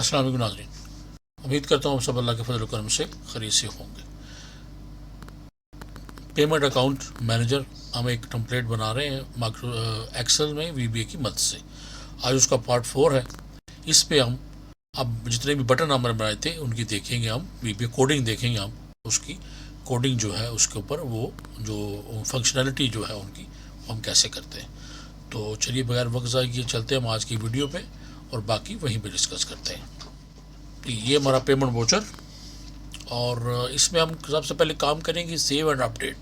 अस्सलाम वालेकुम नाज़रीन, उम्मीद करता हूँ सब अल्लाह के फजल करम से खरीद से होंगे। पेमेंट अकाउंट मैनेजर हम एक टेम्पलेट बना रहे हैं माइक्रो एक्सेल में वीबीए की मदद से। आज उसका पार्ट 4 है। इस पे हम अब जितने भी बटन हमने बनाए थे उनकी देखेंगे, हम वीबीए कोडिंग देखेंगे, हम उसकी कोडिंग जो है उसके ऊपर वो जो फंक्शनैलिटी जो है उनकी हम कैसे करते हैं। तो चलिए बगैर वक्त ज़ाय किए चलते हैं हम आज की वीडियो पे और बाकी वहीं पे डिस्कस करते हैं। ये हमारा पेमेंट वोचर और इसमें हम सबसे पहले काम करेंगे सेव एंड अपडेट।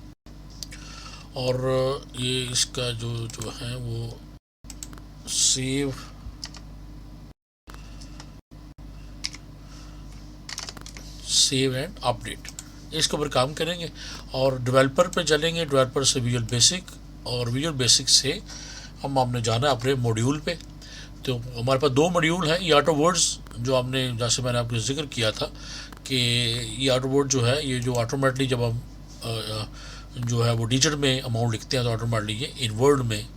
और ये इसका जो जो है वो सेव एंड अपडेट, इसके ऊपर काम करेंगे और डेवलपर पे चलेंगे। डेवलपर से विजुअल बेसिक और विजुअल बेसिक से हमने जाना है अपने मॉड्यूल पे। तो हमारे पास 2 मॉड्यूल हैं। ये ऑटो वर्ड्स जो हमने, जैसे मैंने आपको जिक्र किया था कि ये ऑटो वर्ड जो है, ये जो ऑटोमेटिकली जब हम जो है वो डिजिट में अमाउंट लिखते हैं तो ऑटोमेटिकली ये इन वर्ड में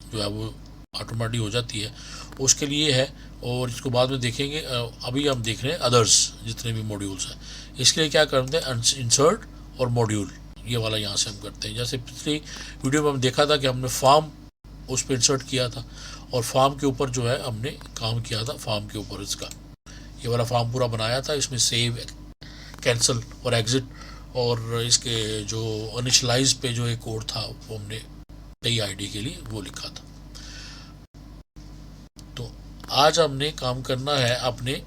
जो है वो ऑटोमेटिक हो जाती है, उसके लिए है। और इसको बाद में देखेंगे। अभी हम देख रहे हैं अदर्स जितने भी मॉड्यूल्स हैं, इसके लिए क्या करते हैं, इंसर्ट और मॉड्यूल, ये वाला यहाँ से हम करते हैं। जैसे पिछली वीडियो में हम देखा था कि हमने फॉर्म उस पर इंसर्ट किया था और फॉर्म के ऊपर जो है हमने काम किया था, फॉर्म के ऊपर इसका ये वाला फॉर्म पूरा बनाया था। इसमें सेव, कैंसिल और एग्जिट और इसके जो इनिशियलाइज पे जो एक कोड था वो हमने नई आईडी के लिए वो लिखा था। तो आज हमने काम करना है अपने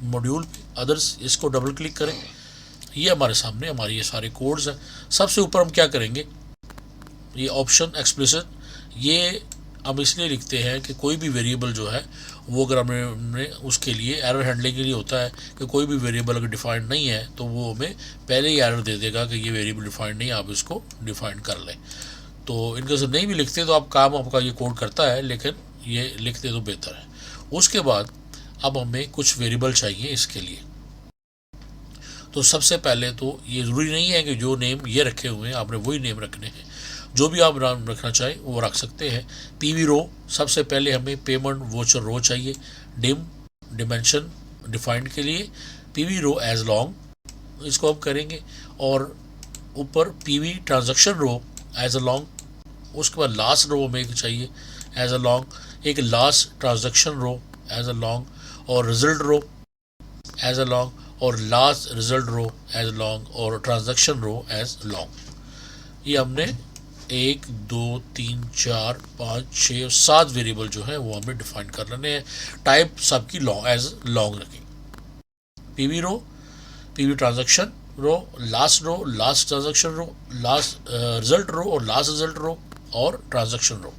मॉड्यूल पे अदर्स। इसको डबल क्लिक करें, ये हमारे सामने हमारे ये सारे कोड्स हैं। सबसे ऊपर हम क्या करेंगे, ये ऑप्शन एक्सप्लिसिट, ये हम इसलिए लिखते हैं कि कोई भी वेरिएबल जो है वो अगर हमने उसके लिए एरर हैंडलिंग के लिए होता है कि कोई भी वेरिएबल अगर डिफाइंड नहीं है तो वो हमें पहले ही एरर दे देगा कि ये वेरिएबल डिफाइंड नहीं है, आप इसको डिफाइन कर लें। तो इनके से नहीं भी लिखते तो आप काम आपका ये कोड करता है, लेकिन ये लिखते तो बेहतर है। उसके बाद अब हमें कुछ वेरिएबल चाहिए इसके लिए। तो सबसे पहले तो ये ज़रूरी नहीं है कि जो नेम ये रखे हुए हैं आपने वही नेम रखने हैं, जो भी आप नाम रखना चाहें वो रख सकते हैं। पीवी रो, सबसे पहले हमें पेमेंट वोचर रो चाहिए। डिमेंशन डिफाइंड के लिए पीवी रो एज लॉन्ग, इसको हम करेंगे। और ऊपर PV transaction row as a long. उसके बाद लास्ट रो हमें एक चाहिए एज अ लॉन्ग, एक last transaction row as a long और result row as a long और last result row as long और ट्रांजैक्शन रो एज लॉन्ग। ये हमने 1 2 3 4 5 6 7 वेरिएबल जो है वो हमें डिफाइन कर लेने हैं। टाइप सबकी लॉन्ग एज लॉन्ग रखें। पीवी रो, पीवी ट्रांजैक्शन रो, लास्ट ट्रांजैक्शन रो, लास्ट रिजल्ट रो और लास्ट रिजल्ट रो और ट्रांजैक्शन रो।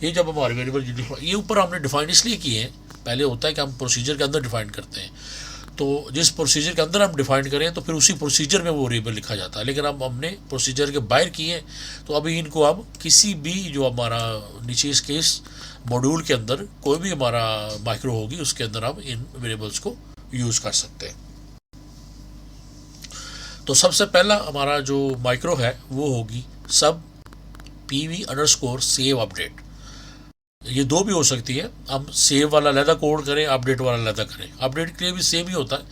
ये जब हमारे वेरिएबल ये ऊपर हमने डिफाइन इसलिए किए हैं, पहले होता है कि हम प्रोसीजर के अंदर डिफाइन करते हैं, तो जिस प्रोसीजर के अंदर हम डिफाइन करें तो फिर उसी प्रोसीजर में वो वेरिएबल लिखा जाता है। लेकिन अब हमने प्रोसीजर के बाहर किए तो अभी इनको अब किसी भी जो हमारा नीचे इस केस मॉड्यूल के अंदर कोई भी हमारा माइक्रो होगी उसके अंदर हम इन वेरिएबल्स को यूज़ कर सकते हैं। तो सबसे पहला हमारा जो माइक्रो है वो होगी सब PV_save अपडेट। ये 2 भी हो सकती है, हम सेव वाला अलहदा कोड करें, अपडेट वाला अलहदा करें। अपडेट के लिए भी सेम ही होता है,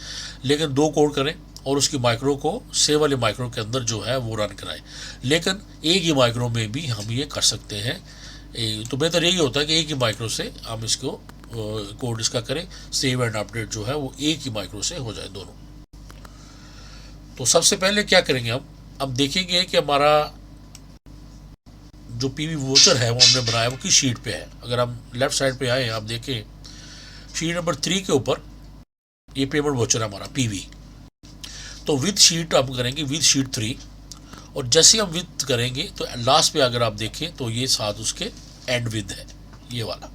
लेकिन 2 कोड करें और उसकी माइक्रो को सेव वाले माइक्रो के अंदर जो है वो रन कराएं। लेकिन एक ही माइक्रो में भी हम ये कर सकते हैं, तो बेहतर यही होता है कि एक ही माइक्रो से हम इसको कोड इसका करें, सेव एंड अपडेट जो है वो एक ही माइक्रो से हो जाए दोनों। तो सबसे पहले क्या करेंगे, हम अब देखेंगे कि हमारा जो पीवी वोचर है वो हमने बनाया वो किस शीट पे है। अगर हम लेफ्ट साइड पे आए, आप देखें शीट नंबर 3 के ऊपर ये पेमेंट वोचर है हमारा पीवी। तो विद शीट हम करेंगे विद शीट 3, और जैसे हम विद करेंगे तो लास्ट पे अगर आप देखें तो ये साथ उसके एंड विद है ये वाला,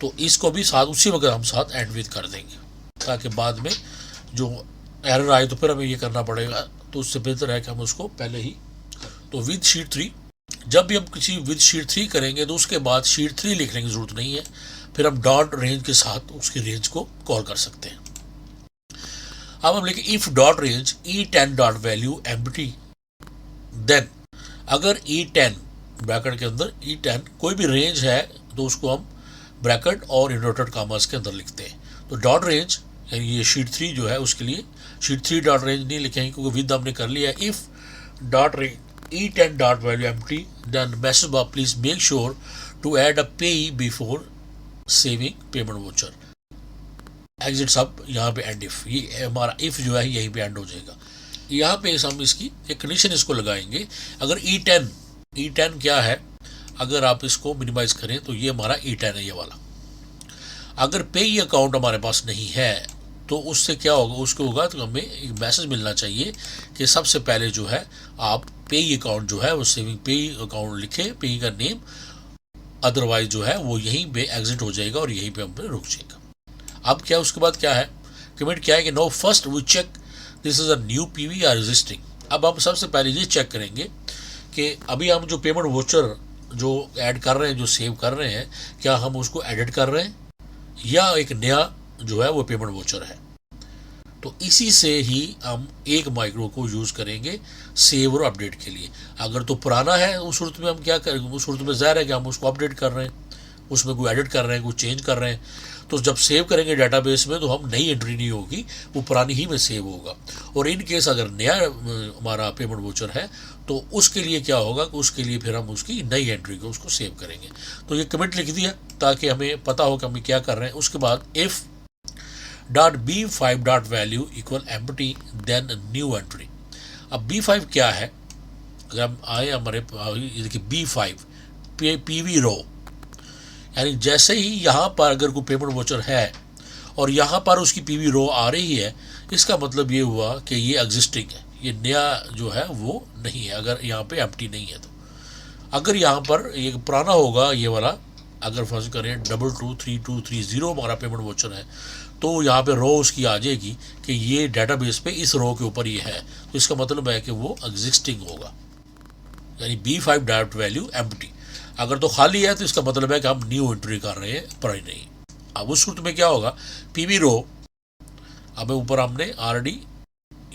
तो इसको भी साथ उसी वक्त हम साथ एंड विद कर देंगे ताकि बाद में जो एरर आए तो फिर हमें ये करना पड़ेगा। तो उससे बेहतर है कि हम उसको पहले ही, तो विद शीट 3, जब भी हम किसी विद शीट 3 करेंगे तो उसके बाद शीट 3 लिखने की ज़रूरत नहीं है, फिर हम डॉट रेंज के साथ उसकी रेंज को कॉल कर सकते हैं। अब हम लिखें if dot range E10 dot value empty, then अगर E10 ब्रैकेट के अंदर E10 कोई भी रेंज है तो उसको हम ब्रैकेट और इन्वर्टेड कामास के अंदर लिखते हैं। तो डॉट रेंज यानी ये शीट 3 जो है उसके लिए शीट 3 डॉट रेंज नहीं लिखेंगे क्योंकि विद हमने कर लिया है। If dot range E10 dot value empty then message box please make sure to add a payee before saving payment voucher. Exit sub यहाँ पे एंड इफ, ये हमारा इफ जो है यहीं पे एंड हो जाएगा। यहाँ पे हम इसकी एक कंडीशन इसको लगाएंगे। अगर E10 क्या है, अगर आप इसको मिनिमाइज करें तो ये हमारा E10 है ये वाला। अगर पेई अकाउंट हमारे पास नहीं है तो उससे क्या होगा, उसको होगा तो हमें एक मैसेज मिलना चाहिए कि सबसे पहले जो है आप पेई अकाउंट जो है वो सेविंग पेई अकाउंट लिखे, पेई का नेम, अदरवाइज जो है वो यहीं पे एग्जिट हो जाएगा और यहीं पे हम पे रुक जाएगा। अब क्या उसके बाद क्या है, कमेंट क्या है कि no first we check this is a new PV are registering. अब हम सबसे पहले ये चेक करेंगे कि अभी हम जो पेमेंट वोचर जो ऐड कर रहे हैं, जो सेव कर रहे हैं, क्या हम उसको एडिट कर रहे हैं या एक नया जो है वो पेमेंट वोचर है। तो इसी से ही हम एक माइक्रो को यूज़ करेंगे सेव और अपडेट के लिए। अगर तो पुराना है उस सूरत में हम क्या करेंगे, उस सूरत में ज़ाहिर है कि हम उसको अपडेट कर रहे हैं, उसमें कोई एडिट कर रहे हैं, कोई चेंज कर रहे हैं। तो जब सेव करेंगे डेटाबेस में तो हम नई एंट्री नहीं होगी, वो पुरानी ही में सेव होगा। और इन केस अगर नया हमारा पेमेंट वोचर है तो उसके लिए क्या होगा, उसके लिए फिर हम उसकी नई एंट्री को उसको सेव करेंगे। तो ये कमेंट लिख दिया ताकि हमें पता हो कि हम क्या कर रहे हैं। उसके बाद if dot B5 dot value equal empty then new entry. अब B5 क्या है, अगर हम आए हमारे देखिए B5 PV रो, यानी जैसे ही यहाँ पर अगर कोई पेमेंट वोचर है और यहाँ पर उसकी PV रो आ रही है, इसका मतलब ये हुआ कि ये एग्जिस्टिंग है, ये नया जो है वो नहीं है अगर यहाँ पे एम्प्टी नहीं है तो। अगर यहाँ पर ये पुराना होगा ये वाला, अगर फर्ज करें 223230 हमारा पेमेंट वोचर है तो यहाँ पे रो उसकी आ जाएगी कि ये डेटाबेस पे इस रो के ऊपर ये है, तो इसका मतलब है कि वो एग्जिस्टिंग होगा, यानी B5 डॉट वैल्यू एम्प्टी। अगर तो खाली है तो इसका मतलब है कि हम न्यू एंट्री कर रहे हैं, पुरानी नहीं। अब उस सूरत में क्या होगा, PV रो अब ऊपर हमने ऑलरेडी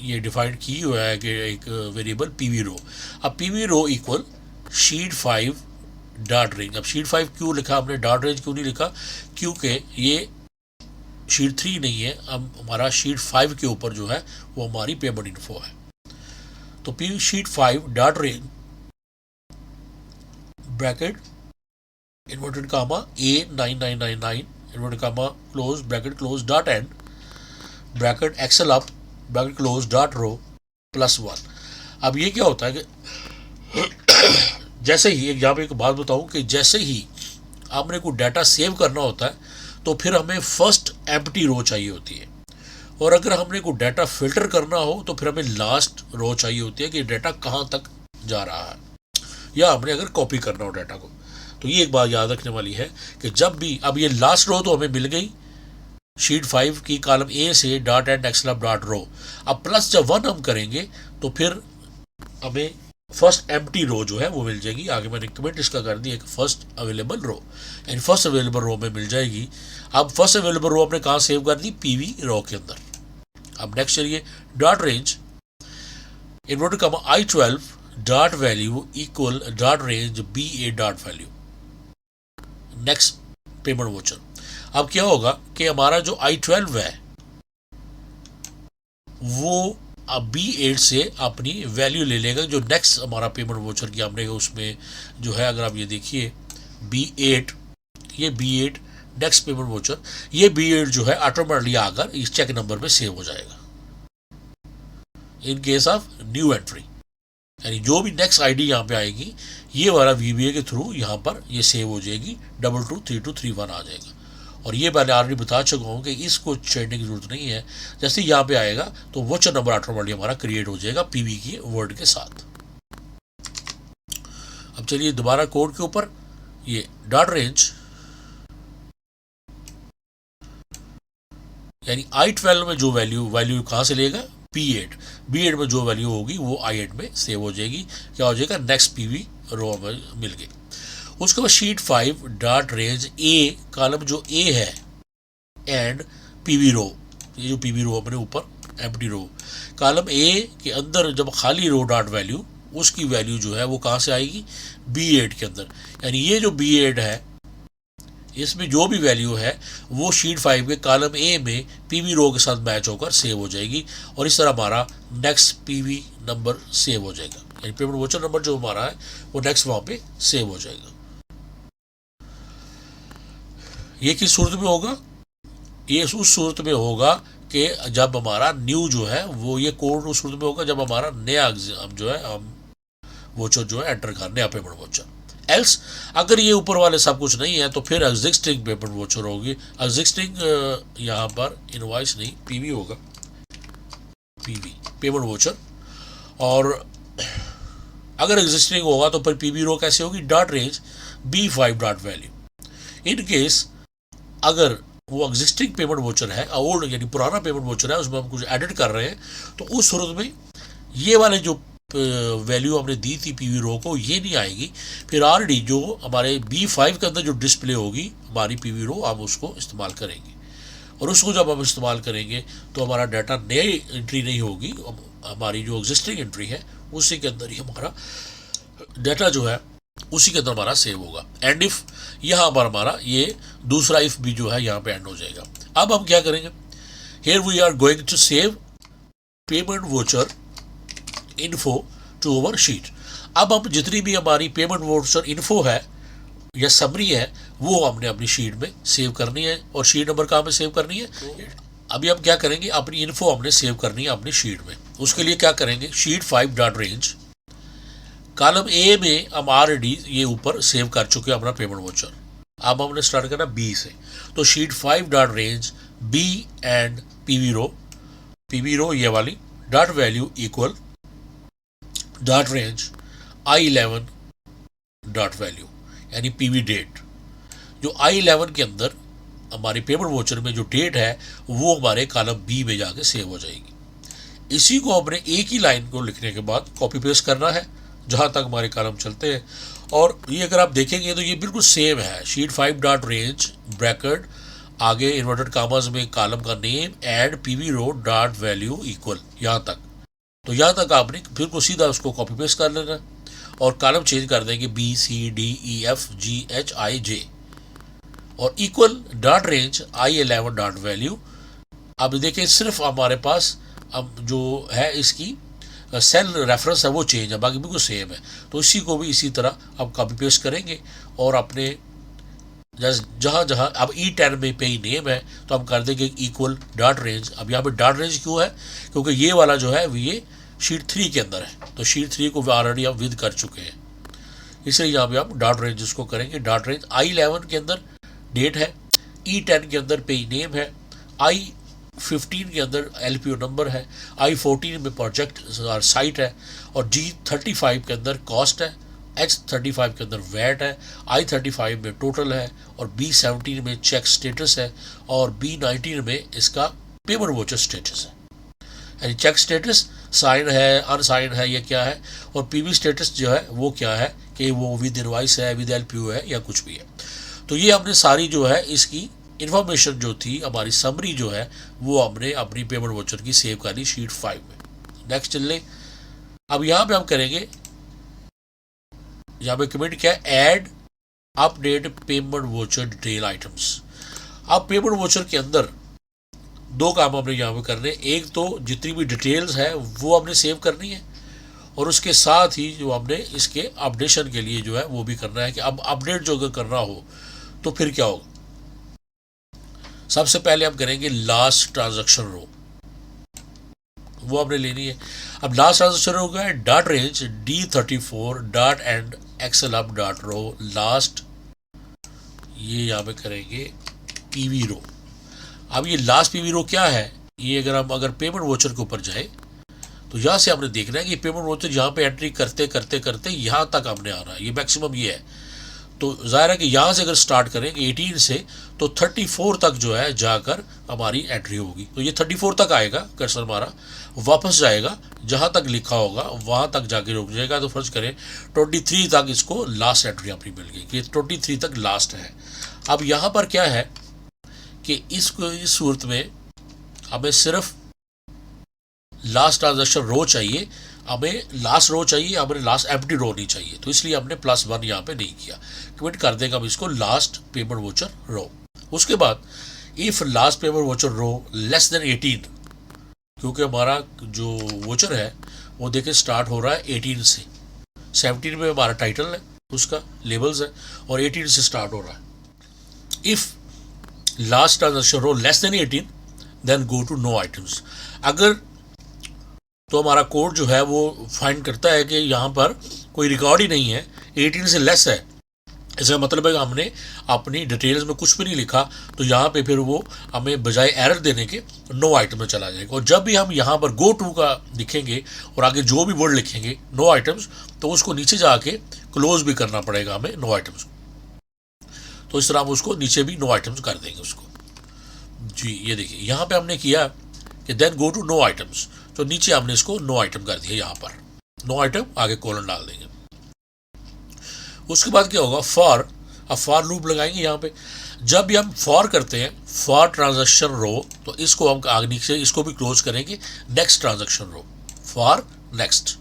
ये डिफाइन की हुआ है कि एक वेरिएबल PV रो। अब PV rho equal sheet 5 dot range. अब शीट 5 क्यों लिखा हमने, डॉट रेंज क्यों नहीं लिखा, क्योंकि ये शीट 3 नहीं है, अब हमारा शीट 5 के ऊपर जो है वो हमारी पेमेंट इन्फो है। तो P sheet 5 dot range bracket inverted comma A9999 inverted comma close bracket close dot end bracket excel up bracket close dot row +1। अब ये क्या होता है कि जैसे ही यहाँ पे एक बात बताऊं कि जैसे ही आपने कोई डाटा सेव करना होता है तो फिर हमें फर्स्ट एम्प्टी रो चाहिए होती है, और अगर हमने कोई डाटा फिल्टर करना हो तो फिर हमें लास्ट रो चाहिए होती है कि डाटा कहाँ तक जा रहा है, या हमने अगर कॉपी करना हो डाटा को। तो ये एक बात याद रखने वाली है कि जब भी, अब ये लास्ट रो तो हमें मिल गई शीट 5 की कॉलम A से dot end excel dot row. अब प्लस जब 1 हम करेंगे तो फिर हमें फर्स्ट एम्प्टी रो जो है वो मिल जाएगी। आगे मैंने कमेंट इसका कर दिया कि फर्स्ट अवेलेबल रो, यानी फर्स्ट अवेलेबल रो में मिल जाएगी। अब फर्स्ट अवेलेबल रो हमने कहाँ सेव कर दी, PV रो के अंदर। अब नेक्स्ट चलिए dot range inverted comma I12 dot value equal dot range B8 dot value next payment voucher. अब क्या होगा कि हमारा जो I12 है वो अब B8 से अपनी वैल्यू ले लेगा, जो नेक्स्ट हमारा पेमेंट वोचर की हमने उसमें जो है, अगर आप ये देखिए B8, ये B8 नेक्स्ट पेमेंट वोचर, ये B8 जो है ऑटोमेटिकली आकर इस चेक नंबर पे सेव हो जाएगा इन केस ऑफ न्यू एंट्री। यानी जो भी नेक्स्ट आईडी यहाँ पे आएगी ये वाला VBA के थ्रू यहाँ पर ये सेव हो जाएगी, 223231 आ जाएगा। और ये मैंने ऑलरेडी बता चुका हूँ कि इसको छेड़ने की जरूरत नहीं है, जैसे यहाँ पे आएगा तो वोचर नंबर ऑटोमेटिकली हमारा क्रिएट हो जाएगा PV की वर्ड के साथ। अब चलिए दोबारा कोड के ऊपर, ये डॉट रेंज यानी I12 में जो वैल्यू कहाँ से लेगा, B8 में जो वैल्यू होगी वो I8 में सेव हो जाएगी। क्या हो जाएगा, नेक्स्ट PV रो में मिल गई। उसके बाद sheet 5 dot range A column जो A है एंड PV रो, ये जो PV रो अपने ऊपर एम्प्टी रो, कॉलम A के अंदर जब खाली रो डॉट वैल्यू, उसकी वैल्यू जो है वो कहाँ से आएगी, B8 के अंदर। यानी ये जो B8 है इसमें जो भी वैल्यू है वो शीट 5 के कॉलम ए में पीवी रो के साथ मैच होकर सेव हो जाएगी और इस तरह हमारा नेक्स्ट पीवी नंबर सेव हो जाएगा, यानी पेमेंट वोचर नंबर जो हमारा है वो नेक्स्ट वहाँ पे सेव हो जाएगा। ये किस सूरत में होगा? ये उस सूरत में होगा कि जब हमारा न्यू जो है वो ये कोड उस सूरत में होगा जब हमारा नया हम जो है हम वोचर जो है एंटर कर नया पेमेंट वोचर। एल्स अगर ये ऊपर वाले सब कुछ नहीं है तो फिर एग्जिस्टिंग पेमेंट वोचर होगी। एग्जिस्टिंग यहाँ पर इनवॉइस नहीं पीवी होगा, पीवी पेमेंट वोचर। और अगर एग्जिस्टिंग होगा तो फिर पीवी रो कैसे होगी? Dot range B5 dot value. In case अगर वो एग्जिस्टिंग पेमेंट वोचर है, ओल्ड यानी पुराना पेमेंट वोचर है, उसमें हम कुछ एडिट कर रहे हैं तो उस सूरत में ये वाले जो वैल्यू हमने दी थी पीवी रो को ये नहीं आएगी। फिर ऑलरेडी जो हमारे B5 के अंदर जो डिस्प्ले होगी हमारी पीवी रो हम उसको इस्तेमाल करेंगे और उसको जब हम इस्तेमाल करेंगे तो हमारा डाटा नई एंट्री नहीं होगी, हमारी जो एग्जिस्टिंग एंट्री है उसी के अंदर ही हमारा डाटा जो है उसी के अंदर हमारा सेव होगा। एंड इफ यहाँ पर हमारा ये दूसरा इफ भी जो है यहाँ पे एंड हो जाएगा। अब हम क्या करेंगे? Here we are going to save payment voucher info to over sheet. अब हम जितनी भी हमारी पेमेंट वोचर इन्फो है या समरी है वो हमने अपनी शीट में सेव करनी है। और शीट नंबर कहाँ पे सेव करनी है? अभी हम क्या करेंगे? अपनी इन्फो हमने सेव करनी है अपनी शीट में। उसके लिए क्या करेंगे? Sheet 5 dot range column A में हम ऑलरेडी ये ऊपर सेव कर चुके हैं अपना पेमेंट वोचर। अब हमने स्टार्ट करना बी से, तो sheet 5 dot range B and PV row ये वाली dot value equal dot range I11 dot value यानी पीवी डेट। जो I11 के अंदर हमारी पेमेंट वोचर में जो डेट है वो हमारे कॉलम बी में जाके सेव हो जाएगी। इसी को हमने एक ही लाइन को लिखने के बाद कॉपी पेस्ट करना है जहाँ तक हमारे कॉलम चलते हैं। और ये अगर आप देखेंगे तो ये बिल्कुल सेम है। शीट 5 डॉट रेंज ब्रैकेट आगे इन्वर्टेड कामाज में कॉलम का name and PV row dot value equal यहाँ तक। तो यहाँ तक आपने बिल्कुल सीधा उसको कॉपी पेस्ट कर लेना और कॉलम चेंज कर देंगे BCDEFGHIJ और equal dot range I11 dot value. अब देखिए सिर्फ हमारे पास अब जो है इसकी सेल रेफरेंस है वो चेंज है, बाकी बिल्कुल सेम है। तो इसी को भी इसी तरह अब कॉपी पेस्ट करेंगे और अपने जहाँ जहाँ अब E10 में पे ही नेम है तो हम कर देंगे इक्वल डॉट रेंज। अब यहाँ पे डॉट रेंज क्यों है? क्योंकि ये वाला जो है ये शीट 3 के अंदर है, तो शीट 3 को ऑलरेडी हम विद कर चुके हैं, इसलिए यहाँ पे हम डॉट रेंज उसको करेंगे। डॉट रेंज I11 के अंदर डेट है, E10 के अंदर पे ही नेम है, I15 के अंदर LPO नंबर है, I14 में प्रोजेक्ट साइट है और G35 के अंदर कॉस्ट है, H35 के अंदर वैट है, I35 में टोटल है और B17 में चेक स्टेटस है और B19 में इसका पेमेंट वोचर स्टेटस है। यानी चेक स्टेटस साइन है अनसाइन है या क्या है, और पीवी स्टेटस जो है वो क्या है कि वो विद इनवॉइस है विद LPO है या कुछ भी है। तो ये हमने सारी जो है इसकी इन्फॉर्मेशन जो थी हमारी समरी जो है वो हमने अपनी पेमेंट वोचर की सेव कर ली शीट 5 में। नेक्स्ट चल ले। अब यहाँ पे हम करेंगे, यहाँ पे कमेंट क्या है? Add update payment voucher detail items. अब पेमेंट वोचर के अंदर दो काम हमने यहाँ पे करने, एक तो जितनी भी डिटेल्स है वो हमने सेव करनी है और उसके साथ ही जो हमने इसके अपडेशन के लिए जो है वो भी करना है कि अब अपडेट जो अगर करना हो तो फिर क्या होगा। सबसे पहले हम करेंगे लास्ट ट्रांजैक्शन रो, वो हमने लेनी है। अब लास्ट ट्रांजैक्शन रो का है dot range D34 dot end xlUp dot row last, ये यहाँ पे करेंगे पीवी रो। अब ये लास्ट पीवी रो क्या है? ये अगर पेमेंट वोचर के ऊपर जाए तो यहाँ से हमने देखना है कि पेमेंट वोचर यहाँ पे एंट्री करते करते करते यहाँ तक हमने आना है, ये मैक्सिमम ये है। तो जाहिर है कि यहाँ से अगर स्टार्ट करेंगे 18 से तो 34 तक जो है जाकर हमारी एंट्री होगी। तो ये 34 तक आएगा, कर्सर हमारा वापस जाएगा जहाँ तक लिखा होगा वहाँ तक जाके रुक जाएगा। तो फर्ज करें 23 तक इसको लास्ट एंट्री अपनी मिल गई कि 23 तक लास्ट है। अब यहाँ पर क्या है कि इस सूरत में हमें सिर्फ लास्ट ट्रांजैक्शन रो चाहिए हमें लास्ट रो चाहिए, हमें लास्ट एम्प्टी रो नहीं चाहिए, तो इसलिए हमने +1 यहाँ पे नहीं किया। कमिट कर देंगे हम इसको लास्ट पेमेंट वोचर रो। उसके बाद if last payment voucher row less than 18, क्योंकि हमारा जो वोचर है वो देखिए स्टार्ट हो रहा है 18 से, 17 में हमारा टाइटल है, उसका लेबल्स है, और 18 से स्टार्ट हो रहा है। If last transaction row less than 18 then go to no items. अगर तो हमारा कोड जो है वो फाइंड करता है कि यहाँ पर कोई रिकॉर्ड ही नहीं है, 18 से लेस है, इसका मतलब है कि हमने अपनी डिटेल्स में कुछ भी नहीं लिखा, तो यहाँ पे फिर वो हमें बजाय एरर देने के नो आइटम में चला जाएगा। और जब भी हम यहाँ पर गो टू का लिखेंगे और आगे जो भी वर्ड लिखेंगे नो आइटम्स, तो उसको नीचे जाके क्लोज भी करना पड़ेगा हमें नो आइटम्स। तो इस तरह हम उसको नीचे भी नो आइटम्स कर देंगे उसको जी। ये देखिए यहाँ पे हमने किया कि then go to no items, तो नीचे हमने इसको नो आइटम कर दिया, यहाँ पर नो आइटम आगे कोलन डाल देंगे। उसके बाद क्या होगा, फॉर, अब फॉर लूप लगाएंगे यहाँ पे। जब भी हम फॉर करते हैं फॉर ट्रांजैक्शन रो, तो इसको हम आगे नीचे इसको भी क्लोज करेंगे next transaction row, for next.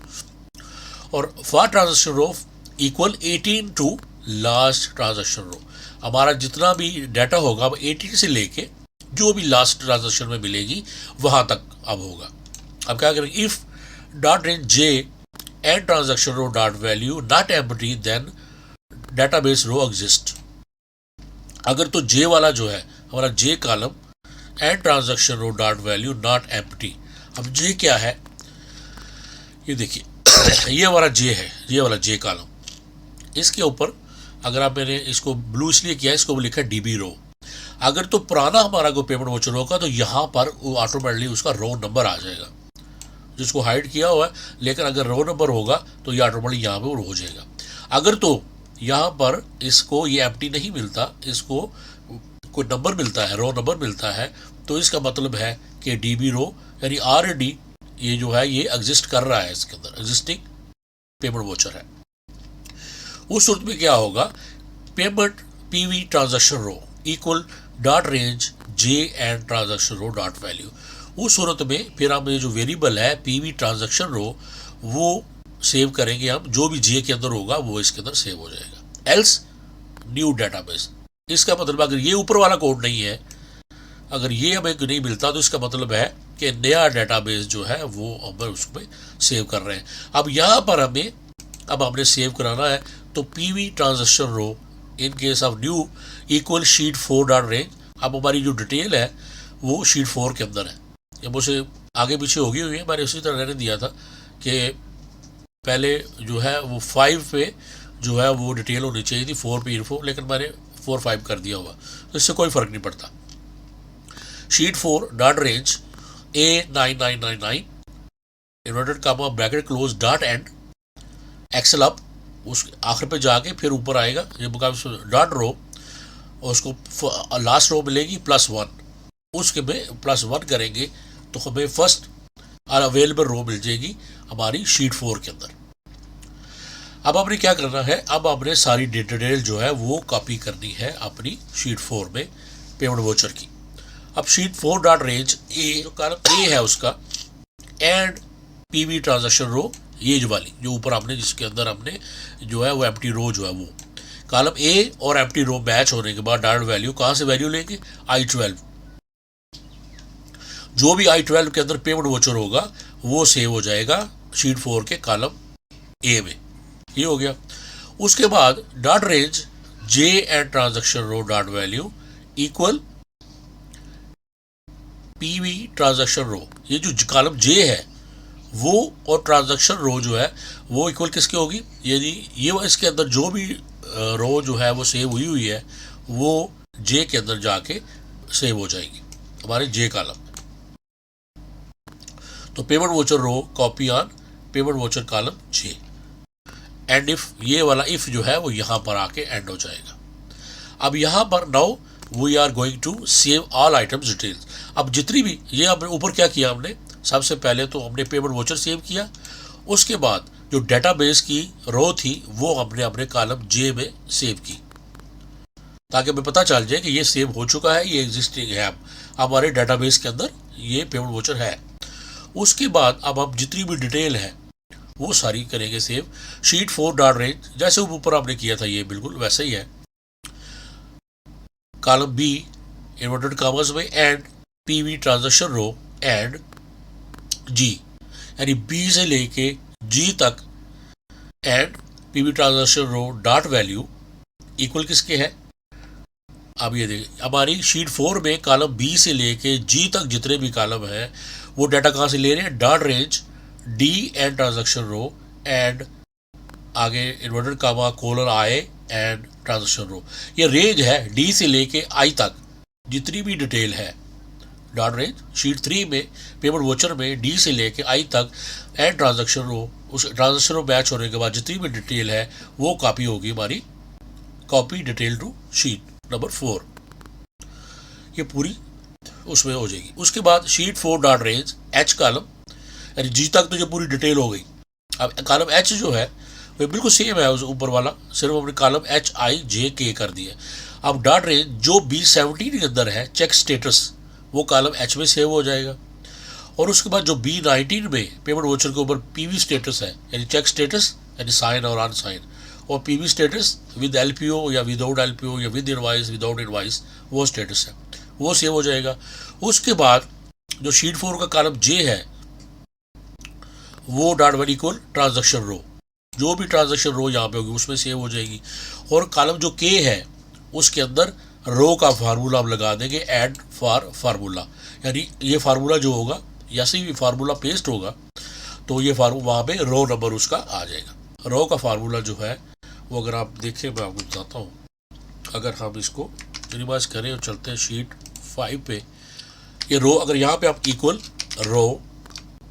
और for transaction row equal 18 to last transaction row. हमारा जितना भी डाटा होगा अब 18 से लेके जो भी लास्ट ट्रांजैक्शन में मिलेगी वहां तक अब होगा। अब क्या करेंगे, if dot range J and transaction row dot value not empty then database row exist. अगर तो जे वाला जो है हमारा J column and transaction row dot value not empty. अब जे क्या है, ये देखिए ये हमारा जे है, ये वाला जे कॉलम। इसके ऊपर अगर आप, मैंने इसको ब्लू इसलिए किया, इसको लिखा डीबी रो। अगर तो पुराना हमारा को पेमेंट वोचर होगा तो यहाँ पर वो ऑटोमेटिकली उसका रो नंबर आ जाएगा जिसको हाइड किया हुआ है, लेकिन अगर रो नंबर होगा तो ये ऑटोमेटिकली यहाँ पे वो हो जाएगा। अगर तो यहाँ पर इसको ये एम्प्टी नहीं मिलता, इसको कोई नंबर मिलता है, रो नंबर मिलता है, तो इसका मतलब है कि डीबी रो यानी ऑलरेडी ये जो है ये एग्जिस्ट कर रहा है, इसके अंदर एग्जिस्टिंग पेमेंट वोचर है। उस सूरत में क्या होगा, payment PV transaction row equal dot range J and transaction row dot value. उस सूरत में फिर हम ये जो वेरिएबल है पीवी ट्रांजैक्शन रो वो सेव करेंगे हम, जो भी जे के अंदर होगा वो इसके अंदर सेव हो जाएगा। एल्स न्यू डेटाबेस, इसका मतलब अगर ये ऊपर वाला कोड नहीं है, अगर ये हमें नहीं मिलता, तो इसका मतलब है कि नया डेटाबेस जो है वो हम उसमें सेव कर रहे हैं। अब यहाँ पर हमें अब हमने सेव कराना है, तो PV transaction row in case of new equal sheet 4 dot range. अब हमारी जो डिटेल है वो शीट 4 के अंदर है, ये मुझे आगे पीछे होगी हुई है, मैंने उसी तरह रहने दिया था कि पहले जो है वो 5 पे जो है वो डिटेल होनी चाहिए थी 4 पे इन्फो, लेकिन मैंने 4-5 कर दिया हुआ, तो इससे कोई फ़र्क नहीं पड़ता। Sheet 4 dot range A9999 inverted comma bracket close dot end excel up, उस आखिर पे जाके फिर ऊपर आएगा ये डॉट रो, और उसको लास्ट रो मिलेगी +1, उसके में +1 करेंगे तो हमें फर्स्ट अवेलेबल रो मिल जाएगी हमारी शीट 4 के अंदर। अब हमने क्या करना है, अब हमने सारी डिटेल जो है वो कॉपी करनी है अपनी शीट 4 में पेमेंट वोचर की। अब शीट 4 डॉट रेंज ए, जो कॉलम ए है उसका, एंड पीवी ट्रांजैक्शन रो, ये जो वाली जो ऊपर हमने जिसके अंदर हमने जो है वो एम्प्टी रो जो है वो कॉलम ए और एम्प्टी रो मैच होने के बाद डॉट वैल्यू कहाँ से वैल्यू लेंगे, I12। जो भी I12 के अंदर पेमेंट वोचर होगा वो सेव हो जाएगा शीट 4 के कॉलम ए में। ये हो गया। उसके बाद dot range J and transaction row dot value equal PV transaction row, ये जो कॉलम जे है वो और ट्रांजैक्शन रो जो है वो इक्वल किसके होगी, यदि ये इसके अंदर जो भी रो जो है वो सेव हुई है वो जे के अंदर जाके सेव हो जाएगी हमारे जे कॉलम। तो payment voucher row copy on payment voucher column J, and if, ये वाला इफ जो है वो यहाँ पर आके एंड हो जाएगा। अब यहाँ पर now we are going to save all items details. अब जितनी भी ये हमने ऊपर क्या किया, हमने सबसे पहले तो हमने पेमेंट वोचर सेव किया, उसके बाद जो डेटाबेस की रो थी वो हमने अपने कॉलम जे में सेव की, ताकि हमें पता चल जाए कि ये सेव हो चुका है, ये एग्जिस्टिंग है, अब हमारे डेटाबेस के अंदर ये पेमेंट वोचर है। उसके बाद अब हम जितनी भी डिटेल है वो सारी करेंगे सेव। शीट 4 डॉट रेंज जैसे ऊपर आपने किया था ये बिल्कुल वैसा ही है। कॉलम बी इन्वर्टेड कॉमर्स में and PV transaction row and G, यानी बी से लेके जी तक and PV transaction row dot value equal किसके है। अब ये देखिए हमारी शीट 4 में कॉलम बी से लेके जी तक जितने भी कॉलम है वो डाटा कहाँ से ले रहे हैं, dot range D and transaction row and आगे inverted comma colon I and transaction row. ये रेंज है डी से लेके आई तक जितनी भी डिटेल है। डॉट रेंज शीट 3 में पेमेंट वोचर में डी से लेके आई तक एंड ट्रांजैक्शन रो, उस ट्रांजैक्शन रो मैच होने के बाद जितनी भी डिटेल है वो कॉपी होगी हमारी copy detail to sheet number 4, ये पूरी उसमें हो जाएगी। उसके बाद sheet 4 dot range H column, यानी जी तक तो जो पूरी डिटेल हो गई। अब कॉलम एच जो है वो बिल्कुल सेम है उस ऊपर वाला, सिर्फ हमने कॉलम एच आई जे के कर दिया। अब डॉट रेंज जो B17 के अंदर है चेक स्टेटस वो कॉलम एच में सेव हो जाएगा। और उसके बाद जो B19 में पेमेंट वोचर के ऊपर पीवी स्टेटस है यानी चेक स्टेटस यानी साइन और अनसाइन, और पीवी स्टेटस विद एलपीओ या विदाउट एलपीओ या विद इनवाइस विदाउट इनवाइस वो स्टेटस है वो सेव हो जाएगा। उसके बाद जो शीट 4 का कॉलम जे है वो डॉट वन इक्वल ट्रांजैक्शन रो, जो भी ट्रांजैक्शन रो यहाँ पे होगी उसमें सेव हो जाएगी। और कॉलम जो के है उसके अंदर रो का फार्मूला हम लगा देंगे ऐड फॉर फार्मूला, यानी ये फार्मूला जो होगा जैसे भी फार्मूला पेस्ट होगा तो ये वहाँ पे रो नंबर उसका आ जाएगा। रो का फार्मूला जो है वो अगर आप देखें मैं आपको बताता हूँ, अगर हम इसको रिवाइज करें और चलते हैं शीट 5 पे, ये रो अगर यहाँ पे आप इक्वल रो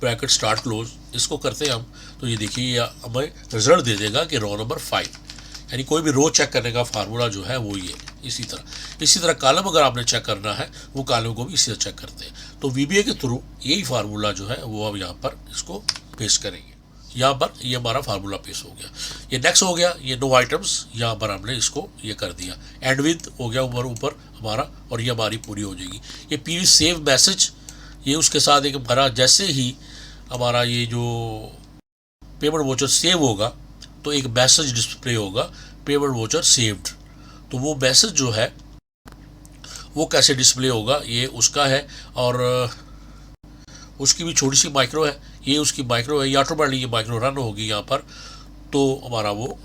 ब्रैकेट स्टार्ट क्लोज इसको करते हैं हम तो ये देखिए ये हमें रिजल्ट दे देगा कि रो नंबर 5, यानी कोई भी रो चेक करने का फार्मूला जो है वो ये। इसी तरह कॉलम अगर आपने चेक करना है वो कॉलम को भी इसी तरह चेक करते हैं। तो VBA के थ्रू यही फार्मूला जो है वो हम यहाँ पर इसको पेश करेंगे। यहाँ पर ये हमारा फार्मूला पेश हो गया। ये नेक्स्ट हो गया, ये नो आइटम्स यहाँ पर हमने इसको ये कर दिया, एंड विद हो गया ऊपर हमारा, और ये हमारी पूरी हो जाएगी। ये पीवी सेव मैसेज ये उसके साथ एक हमारा जैसे ही हमारा ये जो पेमेंट वोचर सेव होगा तो एक मैसेज डिस्प्ले होगा पेमेंट वोचर सेव्ड। तो वो मैसेज जो है वो कैसे डिस्प्ले होगा ये उसका है, और उसकी भी छोटी सी माइक्रो है, ये उसकी माइक्रो है, ये ऑटोमेटिकली ये माइक्रो रन होगी यहाँ पर। तो हमारा वो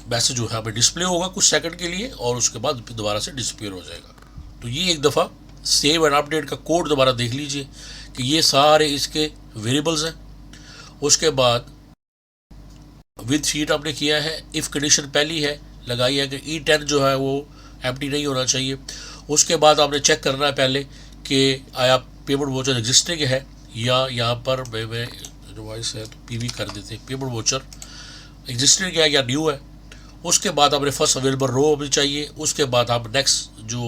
मैसेज जो है हमें डिस्प्ले होगा कुछ सेकंड के लिए और उसके बाद दोबारा से डिस्पेयर हो जाएगा। तो ये एक दफ़ा सेव एंड अपडेट का कोड दोबारा देख लीजिए कि ये सारे इसके वेरिएबल्स हैं। उसके बाद विद शीट आपने किया है, इफ़ कंडीशन पहली है लगाई है कि E10 जो है वो एम्प्टी नहीं होना चाहिए। उसके बाद आपने चेक करना है पहले कि आया पेमेंट वोचर एग्जिस्टिंग है या यहाँ पर मैं डिवाइस है तो पीवी कर देते हैं, पेमेंट वोचर एग्जिस्टिंग है या न्यू है। उसके बाद आपने फर्स्ट अवेलेबल रो होनी चाहिए। उसके बाद आप नेक्स्ट जो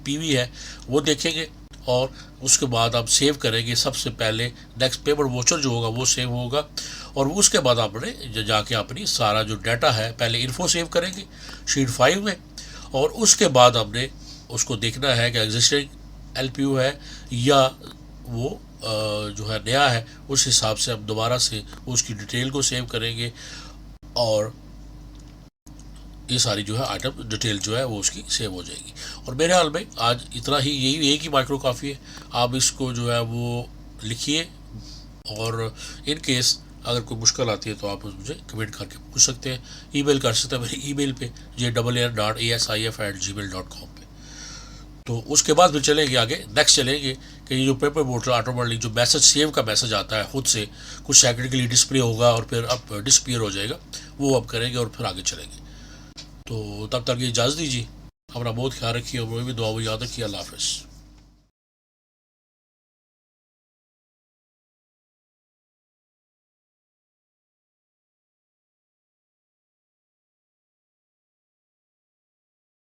पीवी है वो देखेंगे और उसके बाद आप सेव करेंगे। सबसे पहले नेक्स्ट पेमेंट वोचर जो होगा वो सेव होगा, और उसके बाद आपने जाके अपनी सारा जो डाटा है पहले इन्फो सेव करेंगे शीट 5 में, और उसके बाद हमने उसको देखना है कि एग्जिस्टिंग एलपीयू है या वो जो है नया है, उस हिसाब से हम दोबारा से उसकी डिटेल को सेव करेंगे और ये सारी जो है आइटम डिटेल जो है वो उसकी सेव हो जाएगी। और मेरे हाल में आज इतना ही, यही एक ही माइक्रो काफ़ी है। आप इसको जो है वो लिखिए और इन केस अगर कोई मुश्किल आती है तो आप मुझे कमेंट करके पूछ सकते हैं, ईमेल कर सकते हैं मेरी ईमेल पे JAAN.ASIF@gmail.com पे। तो उसके बाद फिर चलेंगे आगे, नेक्स्ट चलेंगे कि ये जो पेपर पोर्टल ऑटोमेटिकली जो मैसेज सेव का मैसेज आता है खुद से कुछ सेकंड के लिए डिस्प्ले होगा और फिर अब डिस्पीयर हो जाएगा, वो अब करेंगे और फिर आगे चलेंगे। तो तब तक ये इजाज़त दीजिए, अपना बहुत ख्याल रखिए और मुझे भी दुआ याद रखिए। अल्लाह हाफ़िज़।